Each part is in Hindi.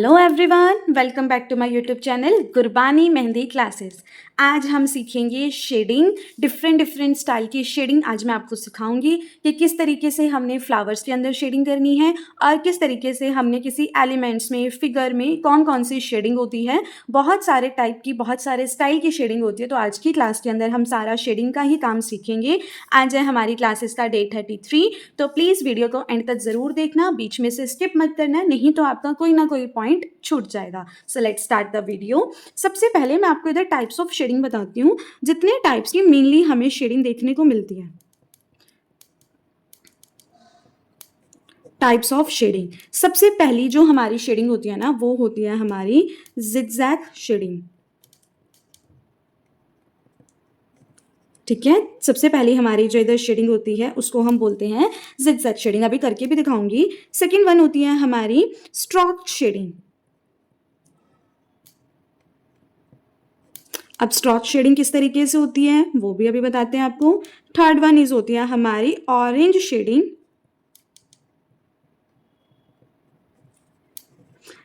Hello everyone, welcome back to my YouTube channel Gurbani mehndi classes. आज हम सीखेंगे शेडिंग, डिफरेंट स्टाइल की शेडिंग। आज मैं आपको सिखाऊंगी कि किस तरीके से हमने फ्लावर्स के अंदर शेडिंग करनी है और किस तरीके से हमने किसी एलिमेंट्स में, फिगर में कौन कौन सी शेडिंग होती है। बहुत सारे टाइप की, बहुत सारे स्टाइल की शेडिंग होती है। तो आज की क्लास के अंदर हम सारा शेडिंग का ही काम सीखेंगे। आज है हमारी क्लासेस का डे 33। तो प्लीज़ वीडियो को एंड तक ज़रूर देखना, बीच में से स्किप मत करना, नहीं तो आपका कोई ना कोई पॉइंट छूट जाएगा। So let's start the video. सबसे पहले मैं आपको इधर टाइप्स ऑफ शेडिंग बताती हूँ, जितने टाइप्स की मेनली हमें शेडिंग देखने को मिलती है। टाइप्स ऑफ शेडिंग, सबसे पहली जो हमारी शेडिंग होती है ना, वो होती है हमारी जिगजैग शेडिंग। ठीक है, सबसे पहले हमारी जो इधर शेडिंग होती है उसको हम बोलते हैं जिगजैग शेडिंग। अभी करके भी दिखाऊंगी। सेकेंड वन होती है हमारी स्ट्रोक शेडिंग। अब स्ट्रोक शेडिंग किस तरीके से होती है वो भी अभी बताते हैं आपको। थर्ड वन इज होती है हमारी ऑरेंज शेडिंग।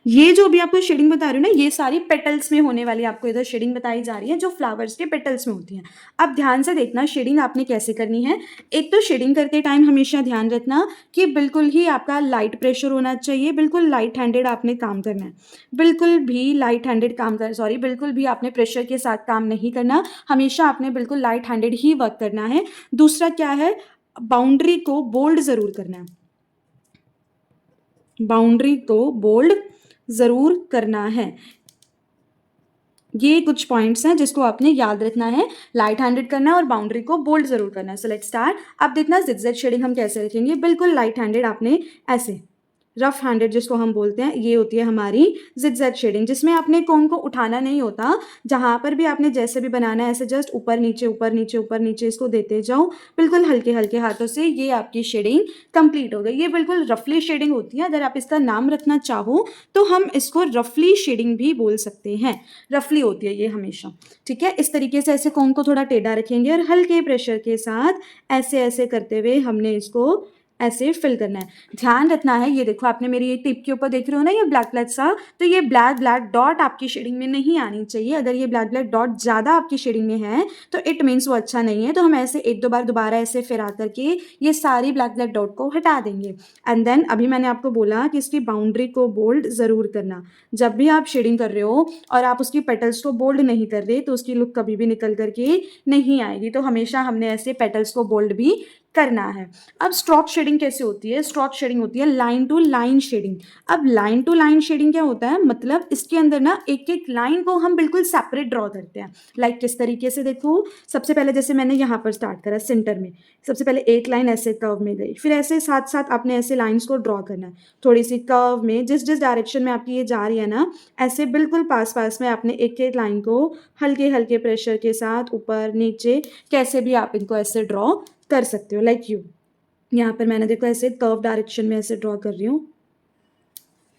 ये जो भी आपको शेडिंग बता रही हूँ ना, ये सारी पेटल्स में होने वाली आपको इधर शेडिंग बताई जा रही है, जो फ्लावर्स के पेटल्स में होती है। अब ध्यान से देखना शेडिंग आपने कैसे करनी है। एक तो शेडिंग करते टाइम हमेशा ध्यान रखना कि बिल्कुल ही आपका लाइट प्रेशर होना चाहिए, बिल्कुल लाइट हैंडेड आपने काम करना है। बिल्कुल भी लाइट हैंडेड काम कर बिल्कुल भी आपने प्रेशर के साथ काम नहीं करना। हमेशा आपने बिल्कुल लाइट हैंडेड ही वर्क करना है। दूसरा क्या है, बाउंड्री को बोल्ड जरूर करना है। बाउंड्री को बोल्ड जरूर करना है। ये कुछ पॉइंट्स हैं जिसको आपने याद रखना है। लाइट हैंडेड करना है और बाउंड्री को बोल्ड जरूर करना है। So let's start. अब देखना जिगजैग शेडिंग हम कैसे रखेंगे। बिल्कुल लाइट हैंडेड आपने ऐसे रफ हैंडेड जिसको हम बोलते हैं, ये होती है हमारी जिगजैग शेडिंग, जिसमें आपने कोन को उठाना नहीं होता। जहां पर भी आपने जैसे भी बनाना है ऐसे जस्ट ऊपर नीचे ऊपर नीचे ऊपर नीचे इसको देते जाओ, बिल्कुल हल्के हल्के हाथों से। ये आपकी शेडिंग कंप्लीट हो गई। ये बिल्कुल रफली शेडिंग होती है। अगर आप इसका नाम रखना चाहो तो हम इसको रफली शेडिंग भी बोल सकते हैं। रफली होती है ये हमेशा। ठीक है, इस तरीके से ऐसे कोन को थोड़ा टेढ़ा रखेंगे और हल्के प्रेशर के साथ ऐसे ऐसे करते हुए हमने इसको ऐसे फिल करना है। ध्यान रखना है, ये देखो आपने मेरी ये टिप के ऊपर देख रहे हो ना, ये ब्लैक ब्लैक सा, तो ये ब्लैक ब्लैक डॉट आपकी शेडिंग में नहीं आनी चाहिए। अगर ये ब्लैक ब्लैक डॉट ज़्यादा आपकी शेडिंग में है तो इट मीन्स वो अच्छा नहीं है। तो हम ऐसे एक दो बार दोबारा ऐसे फिरा करके ये सारी ब्लैक ब्लैक डॉट को हटा देंगे। एंड देन अभी मैंने आपको बोला कि इसकी बाउंड्री को बोल्ड ज़रूर करना। जब भी आप शेडिंग कर रहे हो और आप उसकी पेटल्स को बोल्ड नहीं कर रहे तो उसकी लुक कभी भी निकल करके नहीं आएगी। तो हमेशा हमने ऐसे पेटल्स को बोल्ड भी करना है। अब स्ट्रोक शेडिंग कैसे होती है। स्ट्रोक शेडिंग होती है लाइन टू लाइन शेडिंग। अब लाइन टू लाइन शेडिंग क्या होता है, मतलब इसके अंदर ना एक एक लाइन को हम बिल्कुल सेपरेट ड्रॉ करते हैं। लाइक किस तरीके से, देखो सबसे पहले जैसे मैंने यहाँ पर स्टार्ट करा सेंटर में, सबसे पहले एक लाइन ऐसे कर्व में गई, फिर ऐसे साथ साथ आपने ऐसे लाइन्स को ड्रॉ करना है। थोड़ी सी कर्व में जिस जिस डायरेक्शन में आपकी ये जा रही है ना, ऐसे बिल्कुल पास पास में आपने एक एक लाइन को हल्के हल्के प्रेशर के साथ ऊपर नीचे कैसे भी आप इनको ऐसे ड्रॉ कर सकते हो। लाइक यू, यहाँ पर मैंने देखो ऐसे कर्व डायरेक्शन में ऐसे ड्रॉ कर रही हूँ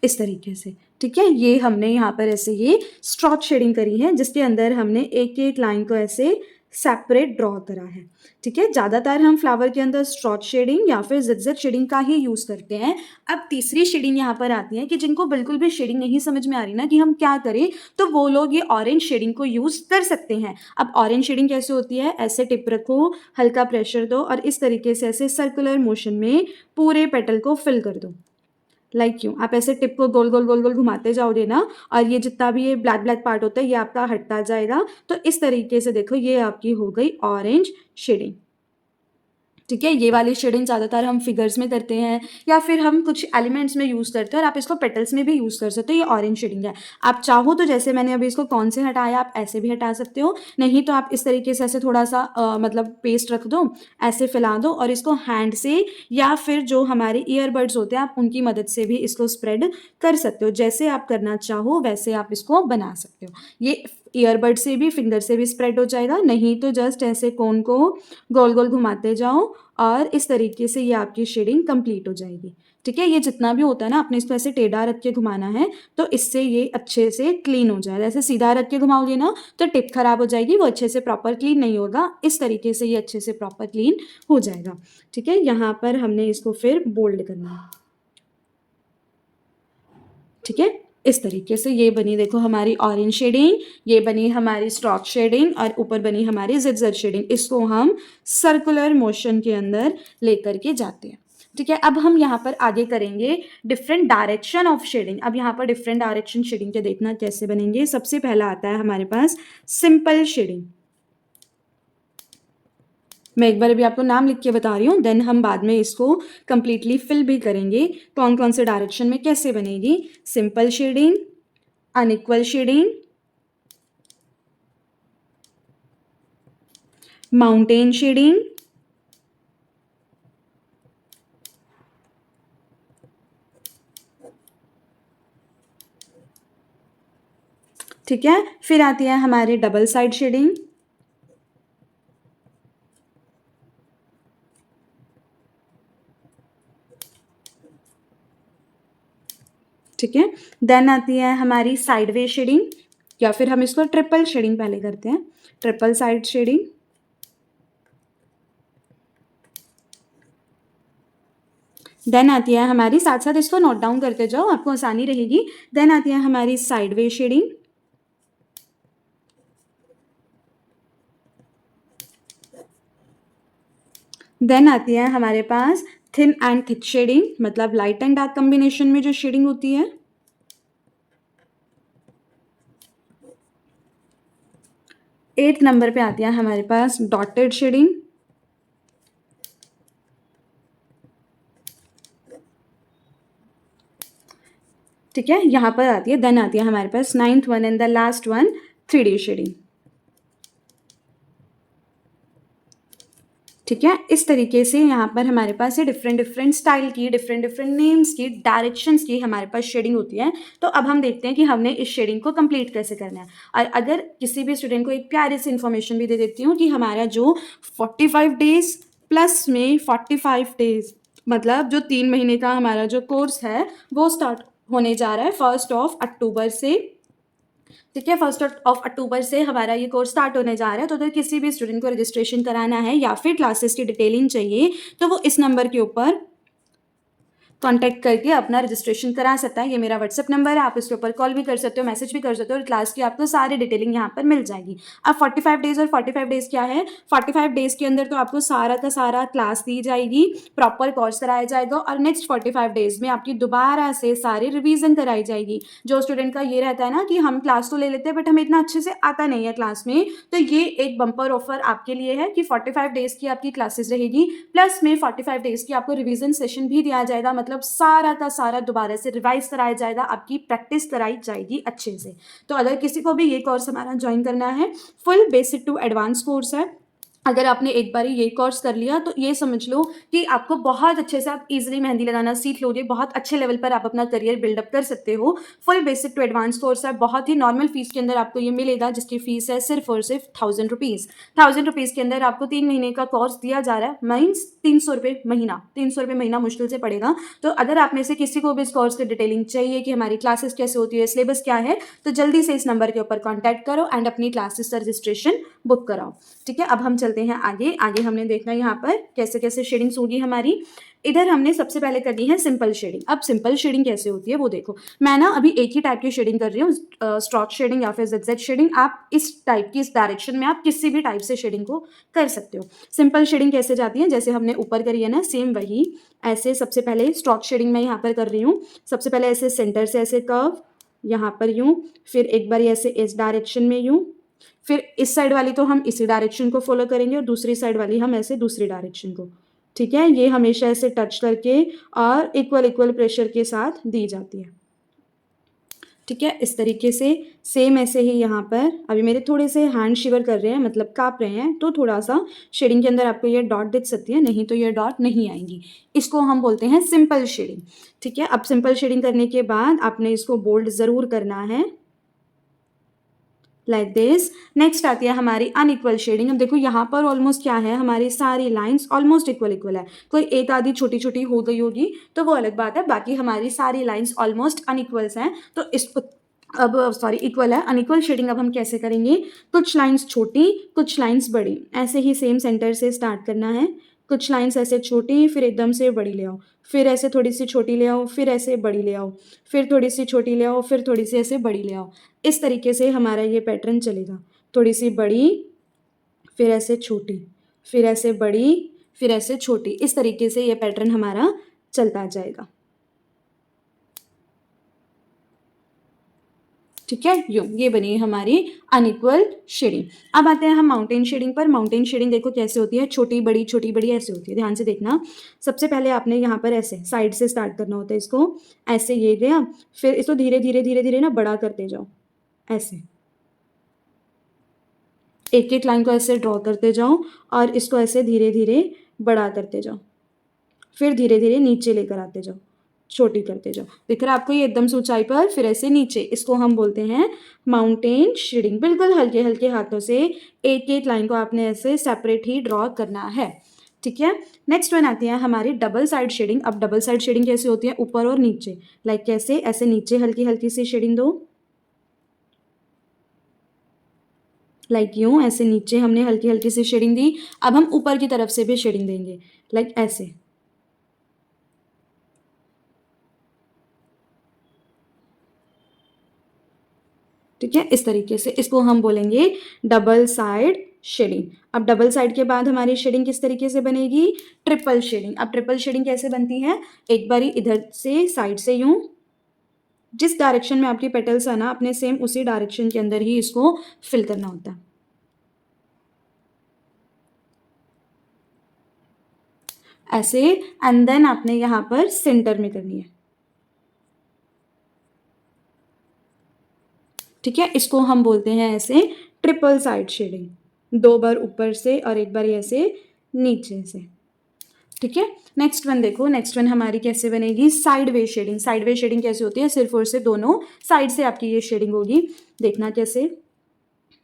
इस तरीके से। ठीक है, ये हमने यहाँ पर ऐसे ये स्ट्रोक शेडिंग करी है, जिसके अंदर हमने एक एक लाइन को ऐसे सेपरेट ड्रॉ करा है। ठीक है, ज़्यादातर हम फ्लावर के अंदर स्ट्रोक शेडिंग या फिर जिगजैग शेडिंग का ही यूज़ करते हैं। अब तीसरी शेडिंग यहाँ पर आती है कि जिनको बिल्कुल भी शेडिंग नहीं समझ में आ रही ना कि हम क्या करें, तो वो लोग ये ऑरेंज शेडिंग को यूज़ कर सकते हैं। अब ऑरेंज शेडिंग कैसे होती है, ऐसे टिप रखो, हल्का प्रेशर दो और इस तरीके से ऐसे सर्कुलर मोशन में पूरे पेटल को फिल कर दो। लाइक क्यों, आप ऐसे टिप को गोल गोल गोल गोल घुमाते जाओगे ना, और ये जितना भी ये ब्लैक ब्लैक पार्ट होता है ये आपका हटता जाएगा। तो इस तरीके से देखो ये आपकी हो गई ऑरेंज शेडिंग। ठीक है, ये वाली शेडिंग ज़्यादातर हम फिगर्स में करते हैं या फिर हम कुछ एलिमेंट्स में यूज़ करते हैं, और आप इसको पेटल्स में भी यूज़ कर सकते हो। ये ऑरेंज शेडिंग है। आप चाहो तो जैसे मैंने अभी इसको कौन से हटाया, आप ऐसे भी हटा सकते हो, नहीं तो आप इस तरीके से ऐसे थोड़ा सा मतलब पेस्ट रख दो, ऐसे फैला दो और इसको हैंड से या फिर जो हमारे ईयरबड्स होते हैं आप उनकी मदद से भी इसको स्प्रेड कर सकते हो। जैसे आप करना चाहो वैसे आप इसको बना सकते हो। ये ईयरबड से भी, फिंगर से भी स्प्रेड हो जाएगा, नहीं तो जस्ट ऐसे कोन को गोल गोल घुमाते जाओ और इस तरीके से ये आपकी शेडिंग कंप्लीट हो जाएगी। ठीक है, ये जितना भी होता है ना, आपने इसको ऐसे टेढ़ा रख के घुमाना है तो इससे ये अच्छे से क्लीन हो जाएगा। ऐसे सीधा रख के घुमाओगे ना तो टिप खराब हो जाएगी, वो अच्छे से प्रॉपर क्लीन नहीं होगा। इस तरीके से ये अच्छे से प्रॉपर क्लीन हो जाएगा। ठीक है, यहाँ पर हमने इसको फिर बोल्ड करना है। ठीक है, इस तरीके से ये बनी देखो हमारी ऑरेंज शेडिंग, ये बनी हमारी स्ट्रोक शेडिंग और ऊपर बनी हमारी जिगजैग शेडिंग। इसको हम सर्कुलर मोशन के अंदर लेकर के जाते हैं। ठीक है, अब हम यहाँ पर आगे करेंगे डिफरेंट डायरेक्शन ऑफ शेडिंग। अब यहाँ पर डिफरेंट डायरेक्शन शेडिंग के देखना कैसे बनेंगे। सबसे पहला आता है हमारे पास सिंपल शेडिंग। मैं एक बार अभी आपको नाम लिख के बता रही हूँ, देन हम बाद में इसको कंप्लीटली फिल भी करेंगे कौन कौन से डायरेक्शन में कैसे बनेगी। Simple shading, unequal shading, mountain shading, ठीक है। फिर आती है हमारे डबल साइड शेडिंग, ठीक है। देन आती है हमारी साइडवे शेडिंग, या फिर हम इसको ट्रिपल शेडिंग पहले करते हैं, ट्रिपल साइड शेडिंग। देन आती है हमारी, साथ साथ इसको नोट डाउन करते जाओ आपको आसानी रहेगी। देन आती है हमारी साइडवे शेडिंग, देन आती है हमारे पास थिन एंड थिक शेडिंग, मतलब लाइट एंड डार्क कॉम्बिनेशन में जो शेडिंग होती है। 8 नंबर पे आती है हमारे पास डॉटेड शेडिंग, ठीक है, यहाँ पर आती है। देन आती है हमारे पास 9th one and the last one 3D shading, ठीक है। इस तरीके से यहाँ पर हमारे पास ये डिफरेंट डिफरेंट स्टाइल की, डिफरेंट डिफरेंट नेम्स की, डायरेक्शंस की हमारे पास शेडिंग होती है। तो अब हम देखते हैं कि हमने इस शेडिंग को कंप्लीट कैसे करना है। और अगर किसी भी स्टूडेंट को एक प्यारी सी इन्फॉर्मेशन भी दे देती हूँ कि हमारा जो 45 डेज प्लस में 45 डेज, मतलब जो 3 महीने का हमारा जो कोर्स है वो स्टार्ट होने जा रहा है 1 अक्टूबर से, ठीक है। 1 अक्टूबर से हमारा ये कोर्स स्टार्ट होने जा रहा है। तो अगर किसी भी स्टूडेंट को रजिस्ट्रेशन कराना है या फिर क्लासेस की डिटेलिंग चाहिए तो वो इस नंबर के ऊपर कॉन्टैक्ट करके अपना रजिस्ट्रेशन करा सकता है। ये मेरा व्हाट्सअप नंबर है, आप इसके ऊपर कॉल भी कर सकते हो, मैसेज भी कर सकते हो, और क्लास की आपको सारी डिटेलिंग यहाँ पर मिल जाएगी। अब 45 डेज़ और 45 डेज़ क्या है, 45 डेज़ के अंदर तो आपको सारा का सारा क्लास दी जाएगी, प्रॉपर कोर्स कराया जाएगा, और नेक्स्ट 45 डेज़ में आपकी दोबारा से सारी रिवीजन कराई जाएगी। जो स्टूडेंट का ये रहता है ना कि हम क्लास तो ले लेते हैं बट हमें इतना अच्छे से आता नहीं है क्लास में, तो ये एक बम्पर ऑफर आपके लिए है कि 45 डेज़ की आपकी क्लासेस रहेगी, प्लस में 45 डेज़ की आपको रिवीजन सेशन भी दिया जाएगा। मतलब सारा का सारा दोबारा से रिवाइज कराया जाएगा, आपकी प्रैक्टिस कराई जाएगी अच्छे से। तो अगर किसी को भी ये कोर्स हमारा ज्वाइन करना है, full basic to advance course है। अगर आपने एक बार ये कोर्स कर लिया तो ये समझ लो कि आपको बहुत अच्छे से आप इजीली मेहंदी लगाना सीख लोगे, बहुत अच्छे लेवल पर आप अपना करियर बिल्डअप कर सकते हो। Full basic to advance course है, बहुत ही नॉर्मल फीस के अंदर आपको ये मिलेगा, जिसकी फीस है सिर्फ और सिर्फ 1000 रुपीज़। 1000 रुपीज़ के अंदर आपको 3 महीने का कोर्स दिया जा रहा है, मीन्स 300 रुपये महीना, 300 रुपये महीना मुश्किल से पड़ेगा। तो अगर आप में से किसी को भी इस कोर्स की डिटेलिंग चाहिए कि हमारी क्लासेस कैसे होती है, सिलेबस क्या है, तो जल्दी से इस नंबर के ऊपर कॉन्टैक्ट करो एंड अपनी क्लासेस का रजिस्ट्रेशन बुक कराओ, ठीक है। अब हम चलते हैं आगे। आगे हमने देखना है यहाँ पर कैसे कैसे शेडिंग्स होगी हमारी। इधर हमने सबसे पहले करनी है सिंपल शेडिंग। अब सिंपल शेडिंग कैसे होती है वो देखो। मैं ना अभी एक ही टाइप की शेडिंग कर रही हूँ, स्ट्रोक शेडिंग या फिर ज़िगज़ैग शेडिंग। आप इस टाइप की, इस डायरेक्शन में आप किसी भी टाइप से शेडिंग को कर सकते हो। सिंपल शेडिंग कैसे जाती है, जैसे हमने ऊपर करी है ना, सेम वही ऐसे। सबसे पहले स्ट्रोक शेडिंग मैं यहाँ पर कर रही हूँ। सबसे पहले ऐसे सेंटर से ऐसे कर्व यहाँ पर यूँ, फिर एक बार ऐसे इस डायरेक्शन में यूँ, फिर इस साइड वाली तो हम इसी डायरेक्शन को फॉलो करेंगे और दूसरी साइड वाली हम ऐसे दूसरी डायरेक्शन को, ठीक है। ये हमेशा ऐसे टच करके और इक्वल इक्वल प्रेशर के साथ दी जाती है, ठीक है। इस तरीके से सेम ऐसे ही यहाँ पर अभी मेरे थोड़े से हैंड शिवर कर रहे हैं, मतलब काँप रहे हैं, तो थोड़ा सा शेडिंग के अंदर आपको ये डॉट दिख सकती है, नहीं तो ये डॉट नहीं आएंगी। इसको हम बोलते हैं सिंपल शेडिंग, ठीक है। अब सिंपल शेडिंग करने के बाद आपने इसको बोल्ड ज़रूर करना है, लाइक दिस। नेक्स्ट आती है हमारी अनइक्वल शेडिंग। अब देखो यहाँ पर ऑलमोस्ट क्या है, हमारी सारी लाइंस ऑलमोस्ट इक्वल इक्वल है। कोई एक आधी छोटी छोटी हो गई होगी तो वो अलग बात है, बाकी हमारी सारी लाइंस ऑलमोस्ट अनइक्वल्स हैं। तो इस अब सॉरी इक्वल है। अनइक्वल शेडिंग अब हम कैसे करेंगे, कुछ लाइंस छोटी कुछ लाइंस बड़ी, ऐसे ही सेम सेंटर से स्टार्ट करना है, कुछ लाइन्स ऐसे छोटी, फिर एकदम से बड़ी ले आओ, फिर ऐसे थोड़ी सी छोटी ले आओ, फिर ऐसे बड़ी ले आओ, फिर थोड़ी सी छोटी ले आओ, फिर थोड़ी सी ऐसे बड़ी ले आओ। इस तरीके से हमारा ये पैटर्न चलेगा। थोड़ी सी बड़ी, फिर ऐसे छोटी, फिर ऐसे बड़ी, फिर ऐसे छोटी। इस तरीके से ये पैटर्न हमारा चलता जाएगा। ठीक है, ये बनी हमारी अनइक्वल शेडिंग। अब आते हैं हम माउंटेन शेडिंग पर। माउंटेन शेडिंग देखो कैसे होती है, छोटी बड़ी ऐसे होती है। ध्यान से देखना, सबसे पहले आपने यहाँ पर ऐसे साइड से स्टार्ट करना होता है इसको, ऐसे ये गया, फिर इसको धीरे धीरे धीरे धीरे ना बड़ा करते जाओ, ऐसे एक एक लाइन को ऐसे ड्रॉ करते जाओ और इसको ऐसे धीरे धीरे बड़ा करते जाओ, फिर धीरे धीरे नीचे लेकर आते जाओ, छोटी करते जाओ। दिख रहा है आपको ये एकदम से ऊंचाई पर, फिर ऐसे नीचे। इसको हम बोलते हैं माउंटेन शेडिंग। बिल्कुल हल्के हल्के हाथों से एक एक लाइन को आपने ऐसे सेपरेट ही ड्रॉ करना है। ठीक है, नेक्स्ट वन आती है हमारी डबल साइड शेडिंग। अब डबल साइड शेडिंग कैसे होती है, ऊपर और नीचे। लाइक कैसे, ऐसे नीचे हल्की हल्की सी शेडिंग दो, लाइक यूं, ऐसे नीचे हमने हल्की हल्की सी शेडिंग दी। अब हम ऊपर की तरफ से भी शेडिंग देंगे, लाइक ऐसे। ठीक है, इस तरीके से इसको हम बोलेंगे डबल साइड शेडिंग। अब डबल साइड के बाद हमारी शेडिंग किस तरीके से बनेगी, ट्रिपल शेडिंग। अब ट्रिपल शेडिंग कैसे बनती है, एक बारी इधर से साइड से यूं, जिस डायरेक्शन में आपकी पेटल्स है ना, अपने सेम उसी डायरेक्शन के अंदर ही इसको फिल करना होता है, ऐसे। एंड देन आपने यहाँ पर सेंटर में करनी है। ठीक है, इसको हम बोलते हैं ऐसे ट्रिपल साइड शेडिंग, दो बार ऊपर से और एक बार ऐसे नीचे से। ठीक है, नेक्स्ट वन देखो, नेक्स्ट वन हमारी कैसे बनेगी, side way shading. Side way shading कैसे होती है, सिर्फ और सिर्फ दोनों साइड से आपकी ये शेडिंग होगी। देखना कैसे,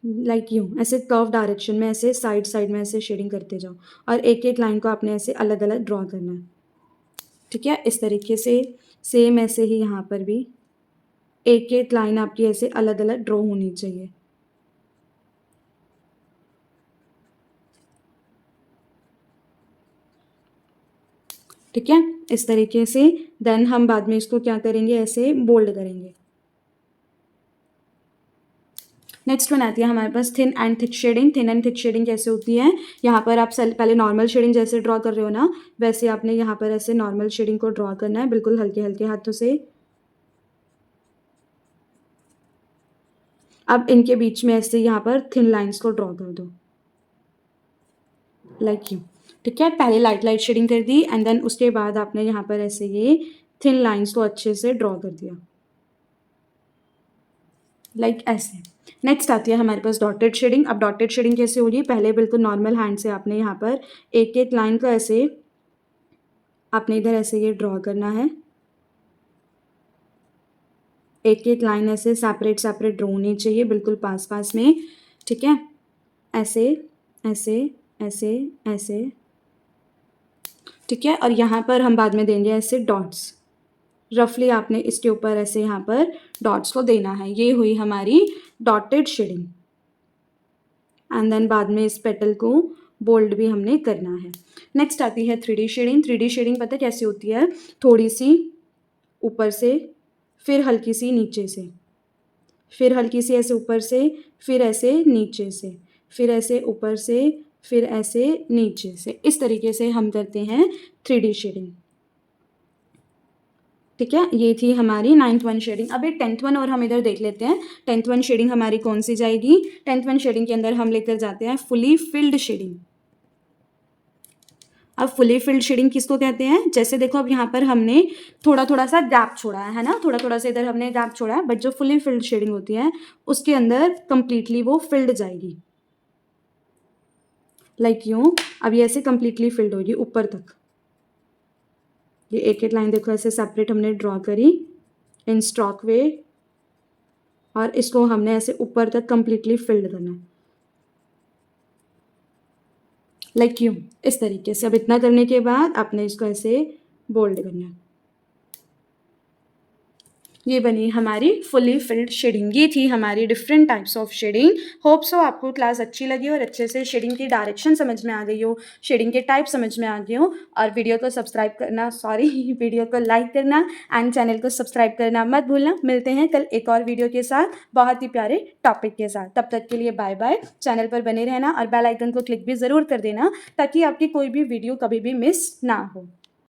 लाइक यूं, ऐसे कर्व डायरेक्शन में ऐसे साइड साइड में ऐसे शेडिंग करते जाओ और एक एक लाइन को आपने ऐसे अलग अलग ड्रॉ करना है। ठीक है, इस तरीके से सेम ऐसे ही यहाँ पर भी एक एक लाइन आपकी ऐसे अलग अलग ड्रॉ होनी चाहिए। ठीक है, इस तरीके से। देन हम बाद में इसको क्या करेंगे, ऐसे बोल्ड करेंगे। नेक्स्ट वन आती है हमारे पास thin and thick shading. Thin and thick shading कैसे होती है, यहाँ पर आप पहले नॉर्मल शेडिंग जैसे ड्रॉ कर रहे हो ना, वैसे आपने यहाँ पर ऐसे नॉर्मल शेडिंग को ड्रॉ करना है, बिल्कुल हल्के हल्के हाथों से। अब इनके बीच में ऐसे यहाँ पर थिन लाइंस को ड्रॉ कर दो, लाइक यू। ठीक है, पहले लाइट लाइट शेडिंग कर दी एंड देन उसके बाद आपने यहाँ पर ऐसे ये थिन लाइंस को अच्छे से ड्रॉ कर दिया, लाइक ऐसे। नेक्स्ट आती है हमारे पास डॉटेड शेडिंग। अब डॉटेड शेडिंग कैसे होगी, पहले बिल्कुल नॉर्मल हैंड से आपने यहाँ पर एक एक लाइन को ऐसे आपने इधर ऐसे ये ड्रॉ करना है, एक एक लाइन ऐसे सेपरेट सेपरेट ड्रॉ होनी चाहिए, बिल्कुल पास पास में। ठीक है, ऐसे ऐसे ऐसे ऐसे। ठीक है, और यहाँ पर हम बाद में देंगे ऐसे डॉट्स, रफली आपने इसके ऊपर ऐसे यहाँ पर डॉट्स को देना है। ये हुई हमारी डॉटेड शेडिंग। एंड देन बाद में इस पेटल को बोल्ड भी हमने करना है। नेक्स्ट आती है 3D शेडिंग। 3D शेडिंग पता है कैसी होती है, थोड़ी सी ऊपर से, फिर हल्की सी नीचे से, फिर हल्की सी ऐसे ऊपर से, फिर ऐसे नीचे से, फिर ऐसे ऊपर से, फिर ऐसे नीचे से। इस तरीके से हम करते हैं 3D शेडिंग। ठीक है, ये थी हमारी 9th वन शेडिंग। अब एक 10th वन और हम इधर देख लेते हैं। 10th वन शेडिंग हमारी कौन सी जाएगी, 10th वन शेडिंग के अंदर हम लेकर जाते हैं फुली फिल्ड शेडिंग। अब फुली फिल्ड शेडिंग किसको कहते हैं, जैसे देखो अब यहाँ पर हमने थोड़ा थोड़ा सा गैप छोड़ा है ना, थोड़ा थोड़ा सा इधर हमने गैप छोड़ा है, बट जो फुली फिल्ड शेडिंग होती है उसके अंदर कंप्लीटली वो फिल्ड जाएगी, लाइक यूं। अब ये ऐसे कंप्लीटली फिल्ड होगी ऊपर तक। ये एक एक लाइन देखो ऐसे सेपरेट हमने ड्रॉ करी इन स्ट्रोक वे, और इसको हमने ऐसे ऊपर तक कंप्लीटली फिल्ड करना है, लाइक यूं, इस तरीके से। अब इतना करने के बाद आपने इसको ऐसे बोल्ड करना है। ये बनी हमारी फुली फिल्ड शेडिंग। ये थी हमारी different types of shading. Hope so आपको क्लास अच्छी लगी और अच्छे से शेडिंग की डायरेक्शन समझ में आ गई हो, शेडिंग के टाइप समझ में आ गए हो। और वीडियो को सब्सक्राइब करना, वीडियो को लाइक करना एंड चैनल को सब्सक्राइब करना मत भूलना। मिलते हैं कल एक और वीडियो के साथ, बहुत ही प्यारे टॉपिक के साथ। तब तक के लिए बाय बाय। चैनल पर बने रहना और बेल आइकन को क्लिक भी ज़रूर कर देना ताकि आपकी कोई भी वीडियो कभी भी मिस ना हो।